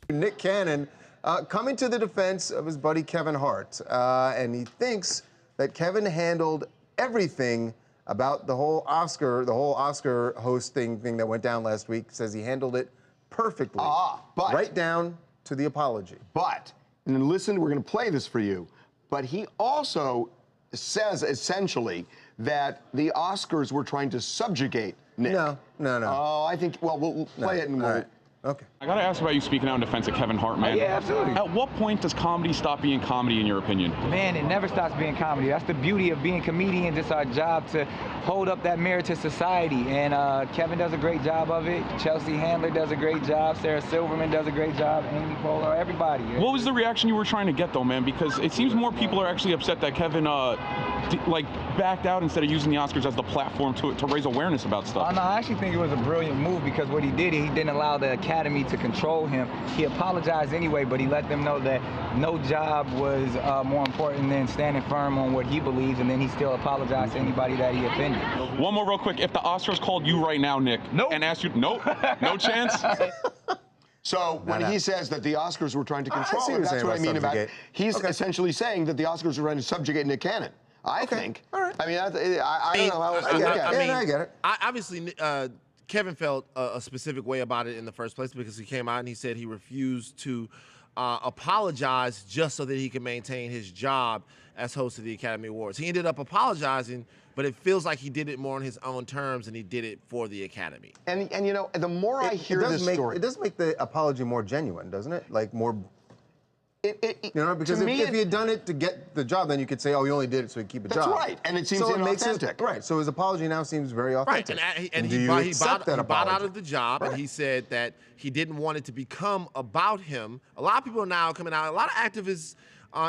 Nick Cannon coming to the defense of his buddy Kevin Hart, and he thinks that Kevin handled everything about the whole Oscar hosting thing that went down last week. Says he handled it perfectly, but right down to the apology. But, and listen, we're going to play this for you, but he also says essentially that the Oscars were trying to subjugate Nick. No. Oh, I think, well, we'll play it and we'll... Right. Okay. I gotta ask about you speaking out in defense of Kevin Hart, man. Yeah, absolutely. At what point does comedy stop being comedy, in your opinion? Man, it never stops being comedy. That's the beauty of being comedians. It's our job to hold up that mirror to society. And Kevin does a great job of it. Chelsea Handler does a great job. Sarah Silverman does a great job. Amy Poehler, everybody. What was the reaction you were trying to get, though, man? Because it seems more people are actually upset that Kevin, backed out instead of using the Oscars as the platform to raise awareness about stuff. No, I actually think it was a brilliant move because what he did, he didn't allow the Academy to control him. He apologized anyway, but he let them know that no job was more important than standing firm on what he believes, and then he still apologized to anybody that he offended. One more real quick. If the Oscars called you right now, Nick, and asked you, no chance? So when he says that the Oscars were trying to control him, that's what I mean about it. He's essentially saying that the Oscars were trying to subjugate Nick Cannon. I think. All right. I mean, I don't know. I get it. Obviously, Kevin felt a specific way about it in the first place because he came out and he said he refused to apologize just so that he could maintain his job as host of the Academy Awards. He ended up apologizing, but it feels like he did it more on his own terms and he did it for the Academy. And you know, the more I hear this story... It does make the apology more genuine, doesn't it? Like more... you know, because if he had done it to get the job, then you could say, oh, he only did it so he'd keep a job. That's right, and it seems inauthentic. Right, so his apology now seems very authentic. Right, and he bought out of the job, and he said that he didn't want it to become about him. A lot of people are now coming out, a lot of activists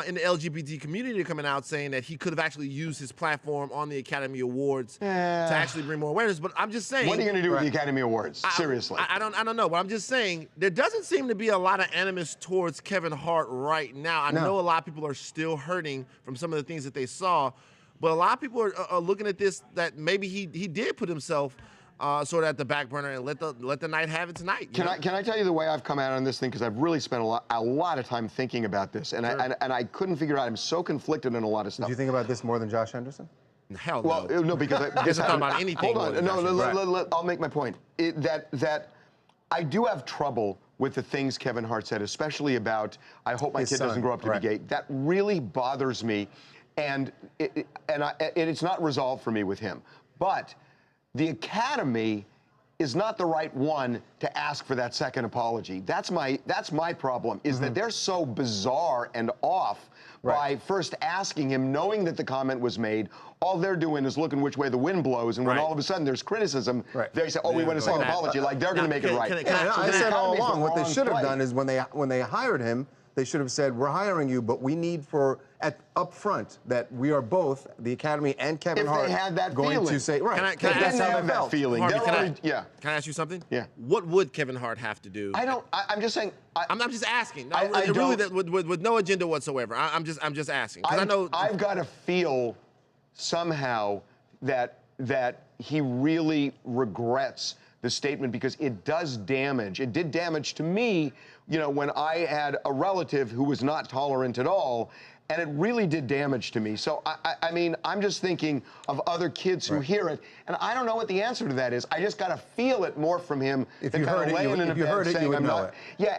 in the LGBT community are coming out saying that he could have actually used his platform on the Academy Awards to actually bring more awareness. But I'm just saying, what are you going to do with the Academy Awards? Seriously, I don't know. But I'm just saying there doesn't seem to be a lot of animus towards Kevin Hart right now. I know a lot of people are still hurting from some of the things that they saw, but a lot of people are looking at this that maybe he did put himself sort of at the back burner and let the night have it tonight. Can I tell you the way I've come out on this thing, because I've really spent a lot of time thinking about this, and I couldn't figure out. I'm so conflicted in a lot of stuff. Did you think about this more than Josh Henderson? Hell no. Well, no, because I guess talking about anything. Hold on, I'll make my point. That I do have trouble with the things Kevin Hart said, especially about I hope my kid doesn't grow up to be gay. That really bothers me, and it's not resolved for me with him, but. The Academy is not the right one to ask for that second apology. That's my problem, is that they're so bizarre and off by first asking him, knowing that the comment was made. All they're doing is looking which way the wind blows, and when all of a sudden there's criticism, they say, oh, we want a second apology, like they're going to make it right. I said all along, what they should have done is when they hired him, they should have said, we're hiring you, but we need up front that we are both, the Academy and Kevin Hart, if they had that going feeling. To say, right. Can I that's how they felt. Feeling. Harvey, can I ask you something? Yeah. What would Kevin Hart have to do? I'm just saying. I'm just asking. With no agenda whatsoever. I'm just asking. I know I've got to feel somehow that he really regrets the statement, because it does damage. It did damage to me, you know, when I had a relative who was not tolerant at all, and it really did damage to me. So, I mean, I'm just thinking of other kids who hear it, and I don't know what the answer to that is. I just got to feel it more from him. If you heard it, you would know it. Yeah,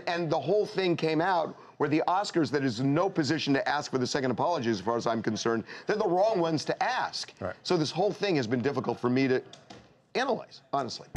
and the whole thing came out where the Oscars, that is in no position to ask for the second apology, as far as I'm concerned, they're the wrong ones to ask. So this whole thing has been difficult for me to analyze, honestly.